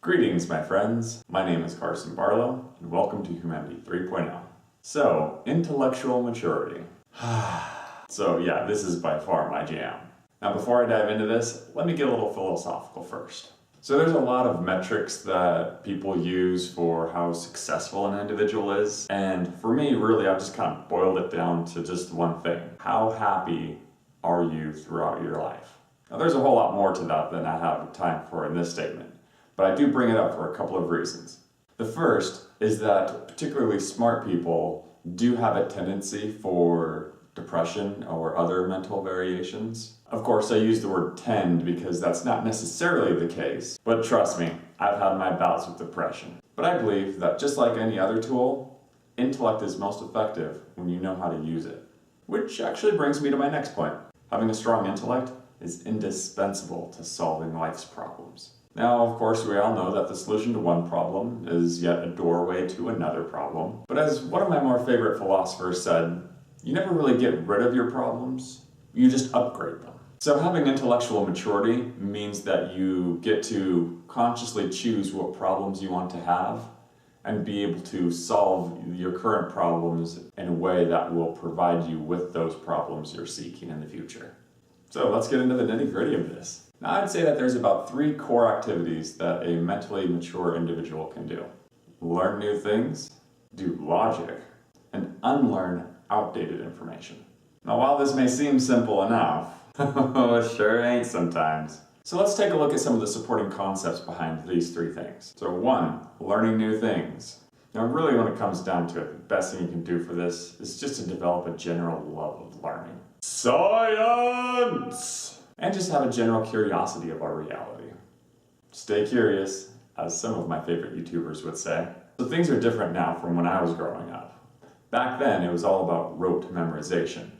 Greetings, my friends. My name is Carson Barlow, and welcome to Humanity 3.0. So, intellectual maturity. So yeah, this is by far my jam. Now before I dive into this, let me get a little philosophical first. So there's a lot of metrics that people use for how successful an individual is, and for me, really, I've just kind of boiled it down to just one thing. How happy are you throughout your life? Now there's a whole lot more to that than I have time for in this statement, but I do bring it up for a couple of reasons. The first is that particularly smart people do have a tendency for depression or other mental variations. Of course, I use the word tend because that's not necessarily the case, but trust me, I've had my bouts with depression. But I believe that just like any other tool, intellect is most effective when you know how to use it. Which actually brings me to my next point. Having a strong intellect is indispensable to solving life's problems. Now, of course, we all know that the solution to one problem is yet a doorway to another problem. But as one of my more favorite philosophers said, you never really get rid of your problems, you just upgrade them. So having intellectual maturity means that you get to consciously choose what problems you want to have and be able to solve your current problems in a way that will provide you with those problems you're seeking in the future. So let's get into the nitty-gritty of this. Now I'd say that there's about 3 core activities that a mentally mature individual can do. Learn new things, do logic, and unlearn outdated information. Now while this may seem simple enough, it sure ain't sometimes. So let's take a look at some of the supporting concepts behind these 3 things. So 1, learning new things. Now really when it comes down to it, the best thing you can do for this is just to develop a general love of learning. Science! And just have a general curiosity of our reality. Stay curious, as some of my favorite YouTubers would say. So things are different now from when I was growing up. Back then, it was all about rote memorization.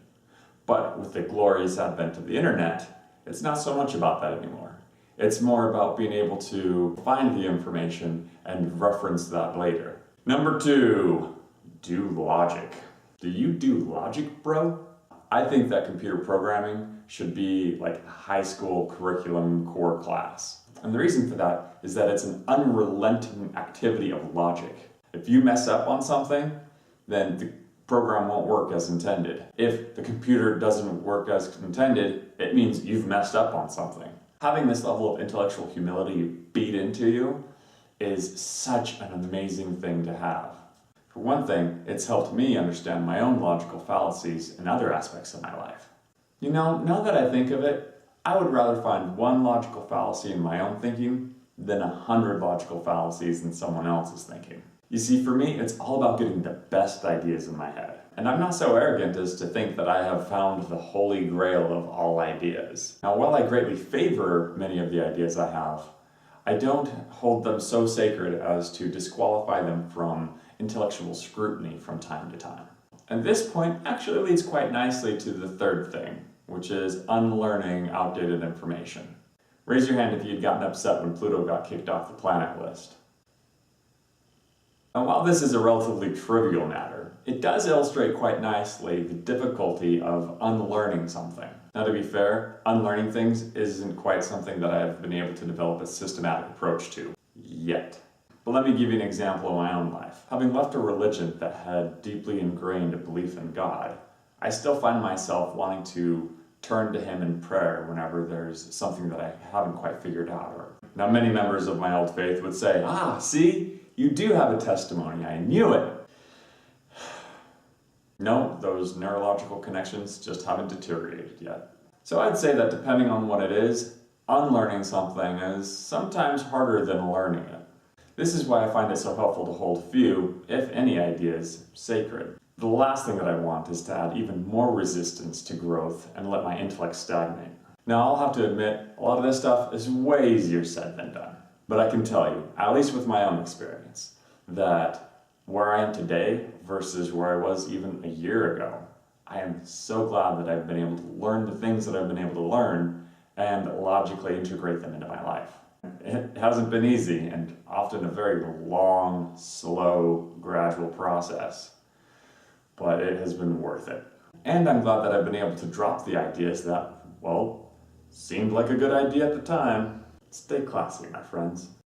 But with the glorious advent of the internet, it's not so much about that anymore. It's more about being able to find the information and reference that later. Number 2, do logic. Do you do logic, bro? I think that computer programming should be like a high school curriculum core class. And the reason for that is that it's an unrelenting activity of logic. If you mess up on something, then the program won't work as intended. If the computer doesn't work as intended, it means you've messed up on something. Having this level of intellectual humility beat into you is such an amazing thing to have. For one thing, it's helped me understand my own logical fallacies in other aspects of my life. You know, now that I think of it, I would rather find one logical fallacy in my own thinking than 100 logical fallacies in someone else's thinking. You see, for me, it's all about getting the best ideas in my head. And I'm not so arrogant as to think that I have found the holy grail of all ideas. Now, while I greatly favor many of the ideas I have, I don't hold them so sacred as to disqualify them from intellectual scrutiny from time to time. And this point actually leads quite nicely to the 3rd thing, which is unlearning outdated information. Raise your hand if you'd gotten upset when Pluto got kicked off the planet list. Now while this is a relatively trivial matter, it does illustrate quite nicely the difficulty of unlearning something. Now to be fair, unlearning things isn't quite something that I've been able to develop a systematic approach to, yet. But let me give you an example of my own life. Having left a religion that had deeply ingrained belief in God, I still find myself wanting to turn to Him in prayer whenever there's something that I haven't quite figured out. Now many members of my old faith would say, see, you do have a testimony, I knew it. No, those neurological connections just haven't deteriorated yet. So I'd say that depending on what it is, unlearning something is sometimes harder than learning it. This is why I find it so helpful to hold few, if any, ideas sacred. The last thing that I want is to add even more resistance to growth and let my intellect stagnate. Now I'll have to admit, a lot of this stuff is way easier said than done. But I can tell you, at least with my own experience, that where I am today versus where I was even a year ago, I am so glad that I've been able to learn the things that I've been able to learn and logically integrate them into my life. It hasn't been easy and often a very long, slow, gradual process, but it has been worth it. And I'm glad that I've been able to drop the ideas that, well, seemed like a good idea at the time. Stay classy, my friends.